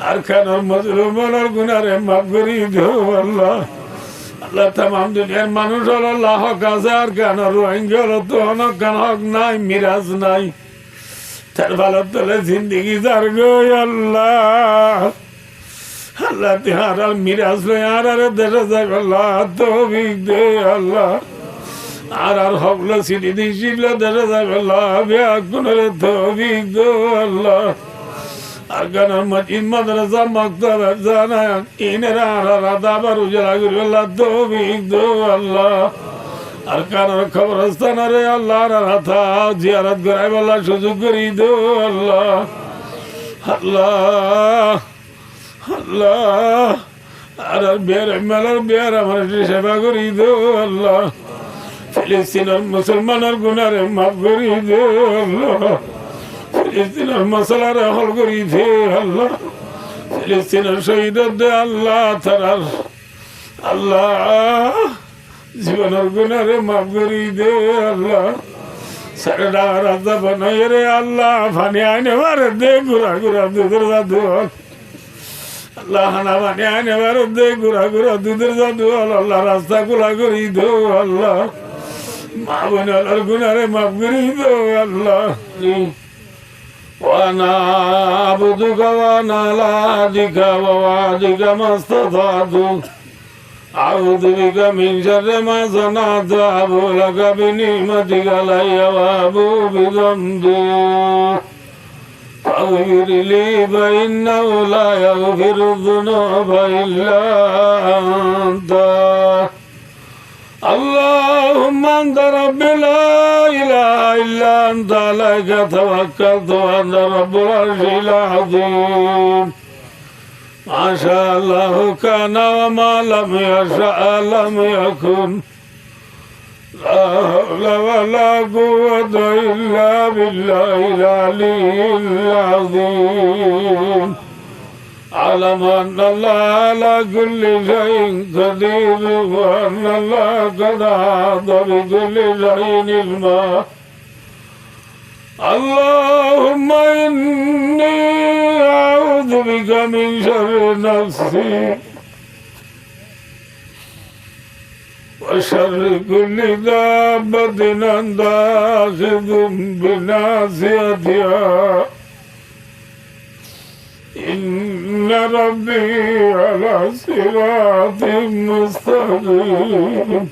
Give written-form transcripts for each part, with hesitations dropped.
আর খানোর মজলুমের গুনারে মাফ করি দেও আল্লাহ। আল্লাহ তামাম দুনিয়ার মানুষ হলো লাহক আছে আর খানোর রোহিঙ্গা তো অনেক খান হক নাই, মিরাজ নাই, তার ভালো তলে জিন্দিগি যার গো আল্লাহ। আল্লাহ তিহার আর মিরাজ লই আর দেশে যাই আল্লাহ তৌফিক দে আল্লাহ। আর হকলো সিটি দিছিল দেশে যাই আল্লাহ বিয়া কোনরে তৌফিক দে আল্লাহ। আর গানের মসজিদ মাদ্রাসা মক্তব জানা ইনেরা আর আদাবার উজালা করি আল্লাহ তৌফিক দে আল্লাহ। আর কারোর খবরস্থানে আল্লাহ রাথা জিয়ারত করাই আল্লাহ সুযোগ করি দে আল্লাহ। আল্লাহ আল্লাহ আর মেলার বিয়ার আমার সেবা করি দে আল্লাহ। ফিলিস্তিনের মুসলমানের গুনারে মাফ করি দে আল্লাহ। ফিলিস্তিনের মশলার হল করি দে আল্লাহ। ফিলিস্তিনের শহীদের দে আল্লাহ তারার আল্লাহ জীবনের গুনারে মাফ করি দে আল্লাহ। সারা রাজা বানাই রে আল্লাহ ফানি আইনে মারে দে ঘুরা ঘুরা দুধের জাদু আল্লাহ হানা ফানি আইনে মারে দে ঘুরা ঘুরা দুধের জাদু আল্লাহ রাস্তা খোলা করি দে আল্লাহ। মা বোনের গুনারে মাফ করি দে আল্লাহ। ওয়ানা আবুদুকা ওয়ানা লাদিকা ওয়াদিকা মাস্তাতাতু আউযু বিকা মিন শাররি মা সানাতু আবু লাকা বিনিমাতিকা আলাইয়া ওয়া আবু বিযামবি ফাগফির লি ফাইন্নাহু লা ইয়াগফিরু যুনুবা ইল্লা আনতা। আল্লাহুম্মা আনতা রাব্বি লা ইলাহা ইল্লা আনতা আলাইকা তাওয়াক্কালতু ওয়া আনতা রাব্বুল আরশিল আযীম। মা শা আল্লাহু কানা ওয়া মা লাম ইয়াশা লাম ইয়াকুন। লা হাওলা ওয়া লা কুওয়াতা ইল্লা বিল্লাহিল আলিয়্যিল আযীম। আ'লামু আন্না আল্লাহা আলা কুল্লি শাইইন কাদির ওয়া আন্না আল্লাহা কাদ আহাতা বিকুল্লি শাইইন ইলমা। আল্লাহুম্মা ইন্নী আউযু বিকা মিন শাররি নাফসি ওয়া শাররি কুল্লি দাব্বাতিন আনতা আখিযুম বিনাসিয়াতিহা। ইন্না রাব্বি আলা সিরাতিন মুস্তাকিম।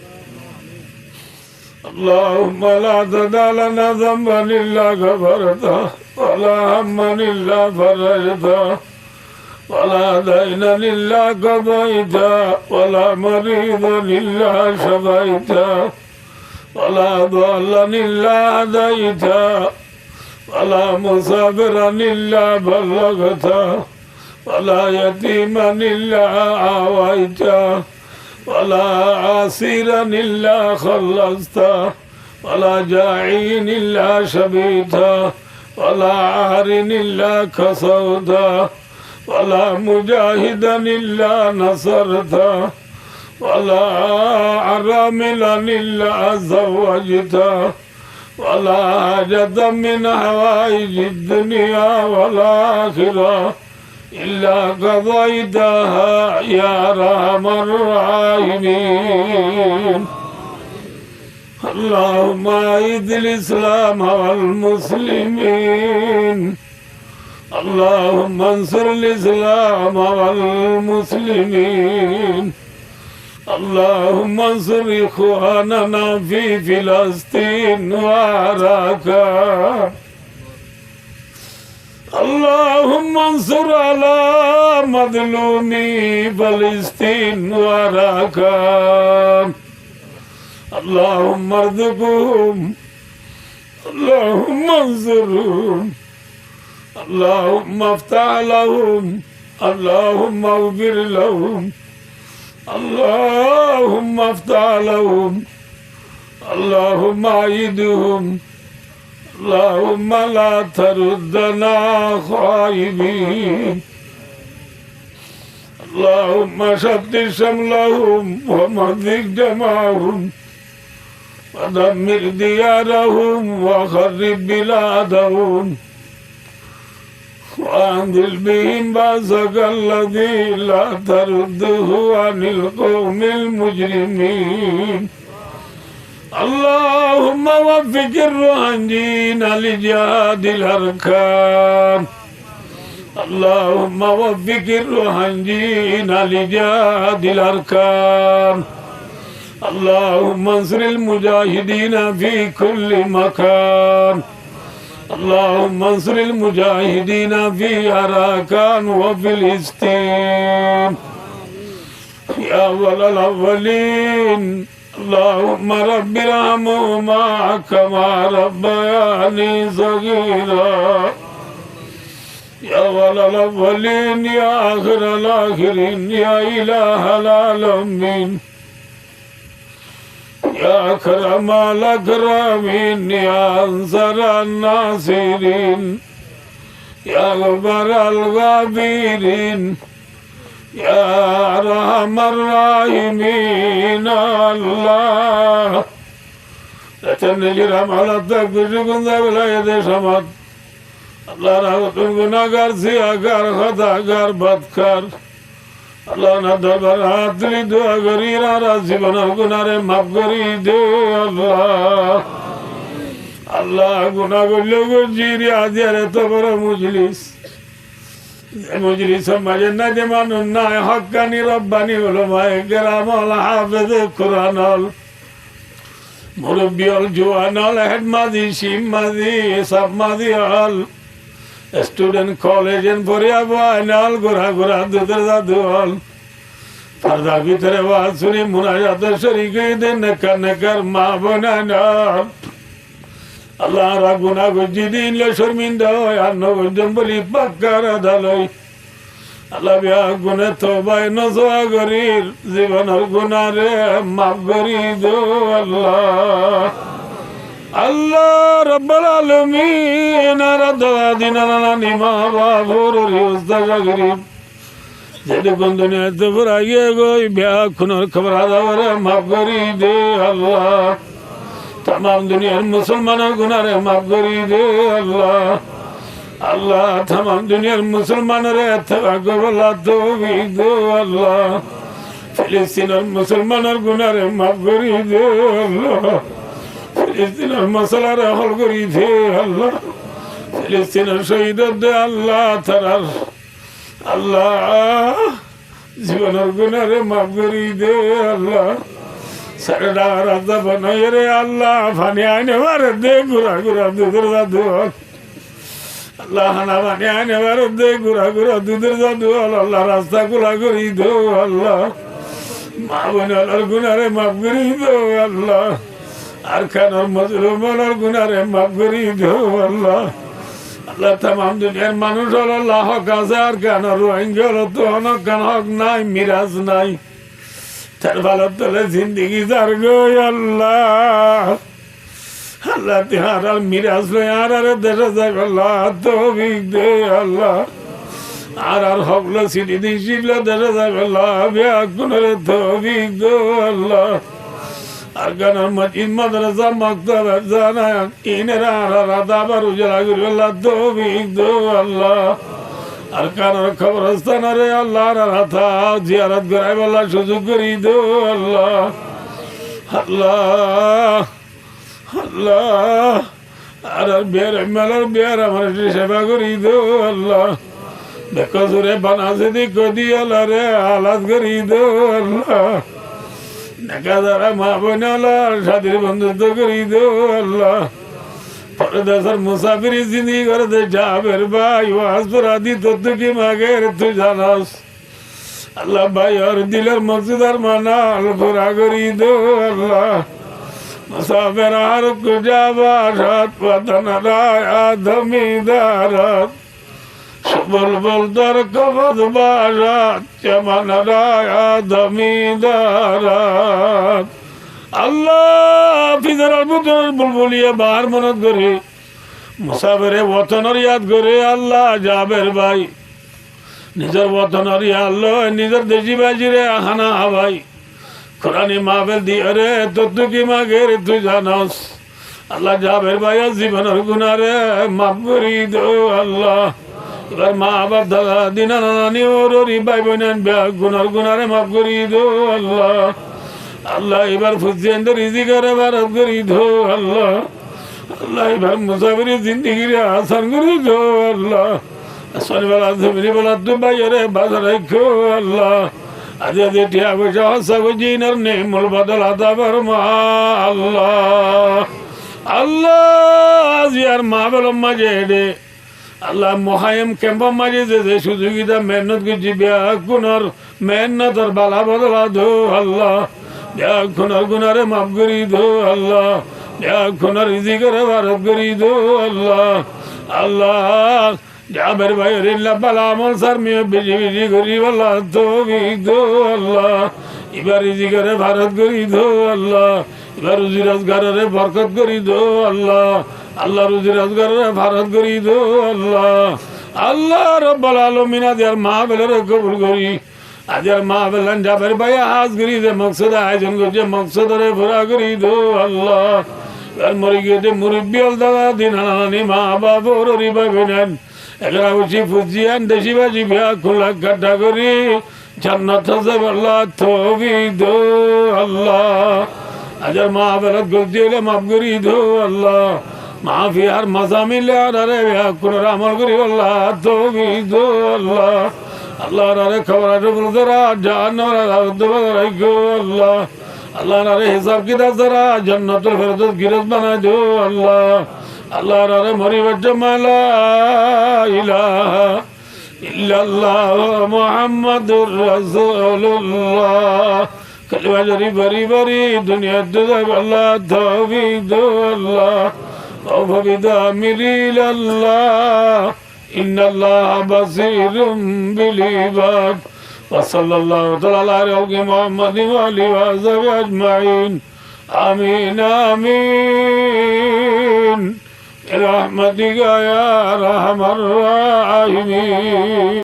اللهم لا تدع لنا ذنبا إلا غفرته ولا هما إلا فرجته ولا دينا إلا قضيته ولا مريضا إلا شفيته ولا ضالا إلا هديته ولا مسافرا إلا بلغته ولا يتيما إلا آويته ولا عاصرا إلا خلصته ولا جاعين إلا شبيته ولا عار إلا كسوته ولا مجاهدا إلا نصرته ولا عراملا إلا زوجته ولا حاجة من حوائج الدنيا والآخرة إلا قضيتها يا أرحم الراحمين. اللهم أعز الإسلام والمسلمين. اللهم انصر الإسلام والمسلمين. اللهم انصر إخواننا في فلسطين وعراق. اللهم انصر على مظلومي فلسطين وعراق. اللهم ارزقهم. اللهم انصرهم. اللهم افتح لهم. اللهم اغفر لهم. اللهم افتح لهم. اللهم أيدهم. اللهم لا تردنا خائبين. اللهم شتت شملهم ومزق جمعهم ودمر ديارهم وخرب بلادهم وأنزل بهم بأسك الذي لا ترده عن القوم المجرمين اللهم وفق الروحانيين لجهاد الأركان اللهم وفق الروحانيين لجهاد الأركان اللهم انصر المجاهدين في كل مكان اللهم انصر المجاهدين في أراكان وفلسطين يا أول الأولين اللهم رب ارحمهما كما ربياني صغيرا يا أول الأولين يا آخر الآخرين يا إله العالمين يا أكرم الأكرمين يا أنصر الناصرين يا غفر الغافرين يا أرحم الراحمين الله لا تنجر على التكبير كنت بلا يد شمت الله رحمة গুনাহগার সিয়াগার খতাগার বদকার আল্লাহ না দরবার হাত তুলি দোয়া করি আর জীবনের গুনারে মাফ করি দে আল্লাহ আল্লাহ গুনাহ করলেও জিরি আজিয়ার এত বড় মজলিসের মাঝে না যে মানুষ নাই হক্কানি রব্বানি উলামায়ে কেরাম আল হাফেজ কোরআন আল মুরব্বি আল জওয়ান আল হেড মাজি শিম মাজি সব মাজি আল স্টুডেন্ট কলেজ এন পড়িয়া বানাল গোরা গোরা দুধের দাদুয়াল পর্দার ভিতরে ওয়াজ শুনি মুনাজাতের শরীক দেন নেকার মা বোনানাল আল্লাহ রা গুনাহ গজি দিলে শর্মিন্দা হয় আর নবজন বলি পাক্কার আদালয় আল্লাহ বিয়া গুনে তওবায় নজওয়া গরির জীবনের গুনারে মাফ করি দো আল্লাহ আল্লাহ রব্বুল আলামিন আরাদা দিনানা নিমা বাবুর রিউজদা গরিব যেদি কোন দুনিয়াতে ফুরাইয়ে গই বিয়া খুনের খবর আদারে মাফ করি দে আল্লাহ तमाम दुनिया मुसलमानों गुनारे माफ करी दे अल्लाह अल्लाह तमाम दुनिया मुसलमानों रे तवक्कुल तौफीक दे अल्लाह फिलिस्तीन मुसलमानों गुनारे माफ करी दे अल्लाह फिलिस्तीन मसला रे हल करी दे अल्लाह फिलिस्तीन शहीद दे अल्लाह तरर अल्लाह जीवन गुनारे माफ करी दे अल्लाह सरदा राजा बनाए रे अल्लाह फानी आने वाले दे गुरा गुरा दुधर दादू अल्लाह हना फानी आने वाले दे गुरा गुरा दुधर दादू अल्लाह रास्ता गुला करी दो अल्लाह माँ बना लर गुनारे माफ करी दो अल्लाह अरकान और मजलूमों और गुनारे माफ करी दो अल्लाह अल्लाह तमाम दुनियार मानुष अल्लाह काज़े अरकान और रोहिंग्या तो अनकान हक नाई मिराज नाई तरवालत तले जिंदगी जार गई अल्लाह अल्लाह तिहारा मिराज लो यार अरे देश जाए अल्लाह तौफीक दे अल्लाह आर हवला सिटी दी शिवला देश जाए अल्लाह बिया कुनरे तौफीक दो अल्लाह अरगान मस्जिद मदरसा मकतब जाना इनरा राधा पर उजला गुरु अल्लाह तौफीक दो अल्लाह अरकान और कब्रस्तान रे अल्लाह राथा जियारत कराए वाला सुजुग करी दो अल्लाह अल्लाह अल्लाह अरे बेरे मलर बेरे हमारे सेवा करी दो अल्लाह बेकसुरे बना से दी को दी अल्लाह रे हालत करी दो अल्लाह नकादारा माँ बना शादी बंधुत्व करी दो अल्लाह परदेशर मुसाफिरी जिंदगी कर दे जाबिर भाई वास पर आदि तो की मांगे तू जानास अल्लाह भाई और दिलर मकसदर मनाल पूरा करी दो अल्लाह मुसाफिर हर कुजा बारात वतन राया दमीदारत बुलबुल दर कबद बारात चमन राया दमीदारत अल्लाह फिजर बुतर बुलबुलिया बाहर मनत करे मुसाफिरे वतनर याद करे अल्लाह जाबिर भाई निजर वतनर याद लो निजर देशी बाजी रे खाना भाई कुरानी माहफिल दी अरे तो की मांगे रे तू जानस अल्लाह जाबिर भाई जीवन गुनाह रे माफ करी दो अल्लाह এবার মা বাপ দাদা দিনা নানি ওরি ভাই বোনেন গুনার গুনারে মাফ করি দো আল্লাহ আল্লাহ এবার ফুসিয়ান রিজি করে ভারত করি দো আল্লাহ আল্লাহ এবার মুসাফির জিন্দিগির আসান করি দো আল্লাহ শনিবার জমিনি বলা তো বাইরে বাজার রাখো আল্লাহ আজ টিয়া পয়সা হসা বুঝিনার নেই মূল বদল আদা মা আল্লাহ আল্লাহ আজি আর মা বলম মাঝে রে আল্লাহ মহায়ম ক্যাম্প মাঝে যে সুযোগিতা মেহনত করছি ব্যাকুনার মেহনতর বালা বদলা দো আল্লাহ ব্যাকুনার গুনারে মাফ করি দো আল্লাহ ব্যাকুনার ইজি করে ভারত করি দো আল্লাহ আল্লাহ জাবের ভাই রিল্লা বালা আমল সার মেয়ে বেশি বেশি করি আল্লাহ তো দো আল্লাহ এবার ইজি করে ভারত করি দো আল্লাহ এবার রুজি রোজগারের বরকত করি দো আল্লাহ আল্লাহ রুজি রোজগারের ভারত করি দো আল্লাহ আল্লাহ রব্বুল আলামিন আজের মা বেলের কবুল করি আজের মা বেলেন জাবের ভাই হাজ করি যে মকসদ আয়োজন করছে মকসদরে পুরা করি দো আল্লাহ আর মরে গিয়ে মুরব্বী দাদা দিন নানি মা বাবা ওরি ভাই বোনেন এগুলা উঠি ফুজিয়ান দেশি বাজি বিয়া খোলা কাটা করি জান্নাত হাজাব আল্লাহ তৌফি দো আল্লাহ আজের মা বেলত গলতি হইলে মাফ করি দো আল্লাহ মাফি আর মজা মিলে আরে কোন আমল করি আল্লাহ তৌফি দো আল্লাহ আল্লাহ রে খবর আছে বলতরা জান্নাত রাখো আল্লাহ আল্লাহ রে হিসাব কিতাব যারা জান্নাতুল ফেরদৌস গিরজ বানায় দো আল্লাহ আল্লাহ রে মরি বজ্জমালা ইলাহা ইল্লাল্লাহ মুহাম্মাদুর রাসূলুল্লাহ কলমা জরি বরি বরি দুনিয়া দুজাব আল্লাহ তৌফিক দো আল্লাহ ওফবিদা মিলিল আল্লাহ ইন্নাল্লাহ বাসীরুম বিল ইবাদ ওয়া সাল্লাল্লাহু তাআলা আলা মুহাম্মাদিন ওয়া আলিহি ওয়া সাহবিহি আজমাইন আমিন আমিন برحمتك يا ارحم الراحمين